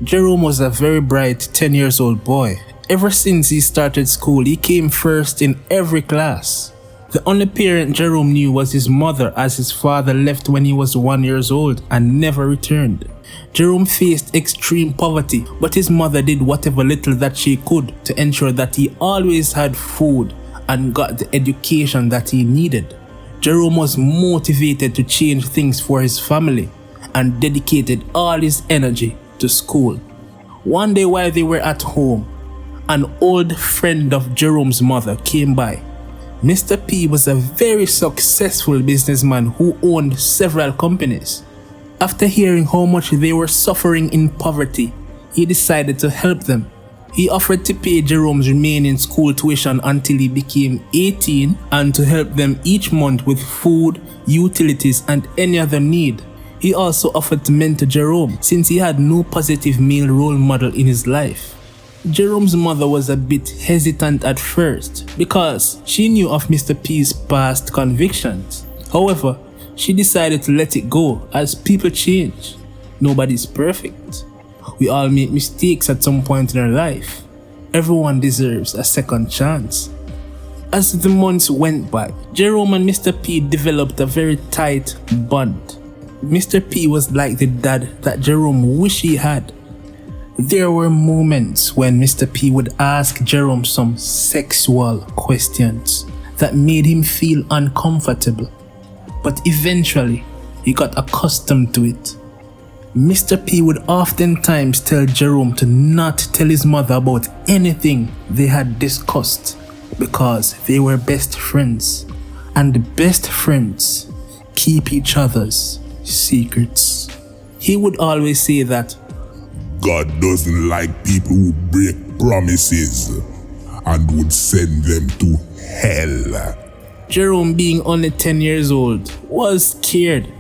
Jerome was a very bright 10 years old boy. Ever since he started school, he came first in every class. The only parent Jerome knew was his mother, as his father left when he was 1 year old and never returned. Jerome faced extreme poverty, but his mother did whatever little that she could to ensure that he always had food and got the education that he needed. Jerome was motivated to change things for his family and dedicated all his energy to school. One day while they were at home, an old friend of Jerome's mother came by. Mr. P was a very successful businessman who owned several companies. After hearing how much they were suffering in poverty, he decided to help them. He offered to pay Jerome's remaining school tuition until he became 18 and to help them each month with food, utilities, and any other need. He also offered to mentor Jerome since he had no positive male role model in his life. Jerome's mother was a bit hesitant at first because she knew of Mr. P's past convictions. However, she decided to let it go as people change. Nobody's perfect. We all make mistakes at some point in our life. Everyone deserves a second chance. As the months went by, Jerome and Mr. P developed a very tight bond. Mr. P was like the dad that Jerome wished he had. There were moments when Mr. P would ask Jerome some sexual questions that made him feel uncomfortable, but eventually he got accustomed to it. Mr. P would oftentimes tell Jerome to not tell his mother about anything they had discussed because they were best friends, and best friends keep each other's secrets. He would always say that God doesn't like people who break promises and would send them to hell. Jerome, being only 10 years old, was scared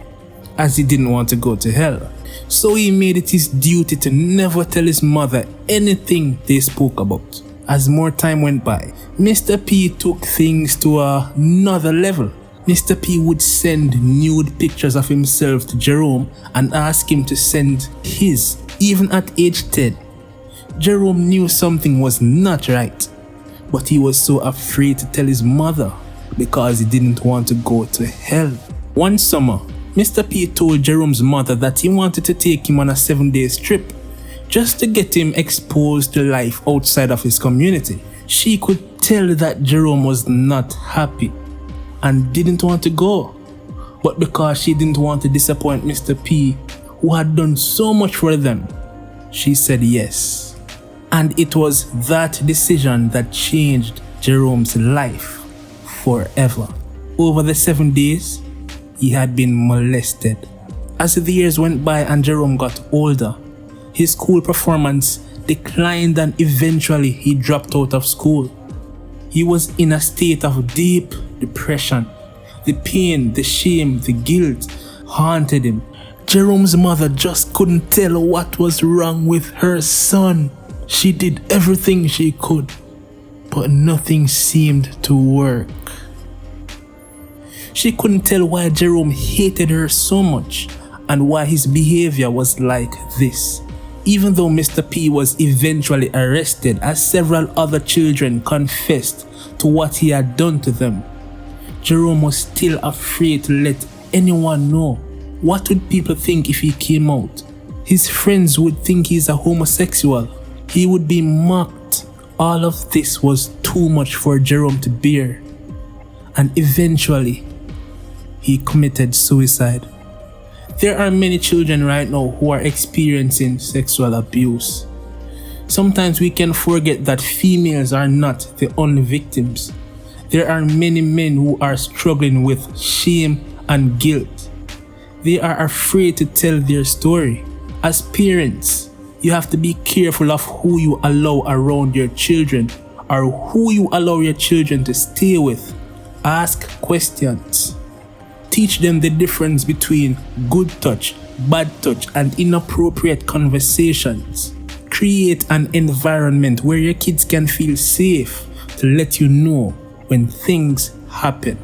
as he didn't want to go to hell. So he made it his duty to never tell his mother anything they spoke about. As more time went by, Mr. P took things to another level. Mr. P would send nude pictures of himself to Jerome and ask him to send his, even at age 10. Jerome knew something was not right, but he was so afraid to tell his mother because he didn't want to go to hell. One summer, Mr. P told Jerome's mother that he wanted to take him on a 7-day trip just to get him exposed to life outside of his community. She could tell that Jerome was not happy and didn't want to go, but because she didn't want to disappoint Mr. P, who had done so much for them, she said yes. And it was that decision that changed Jerome's life forever. Over the 7 days, he had been molested. As the years went by and Jerome got older, his school performance declined and eventually he dropped out of school. He was in a state of deep depression. The pain, the shame, the guilt haunted him. Jerome's mother just couldn't tell what was wrong with her son. She did everything she could, but nothing seemed to work. She couldn't tell why Jerome hated her so much and why his behavior was like this. Even though Mr. P was eventually arrested, as several other children confessed to what he had done to them, Jerome was still afraid to let anyone know. What would people think if he came out? His friends would think he's a homosexual. He would be mocked. All of this was too much for Jerome to bear. And eventually, he committed suicide. There are many children right now who are experiencing sexual abuse. Sometimes we can forget that females are not the only victims. There are many men who are struggling with shame and guilt. They are afraid to tell their story. As parents, you have to be careful of who you allow around your children or who you allow your children to stay with. Ask questions. Teach them the difference between good touch, bad touch, and inappropriate conversations. Create an environment where your kids can feel safe to let you know when things happen.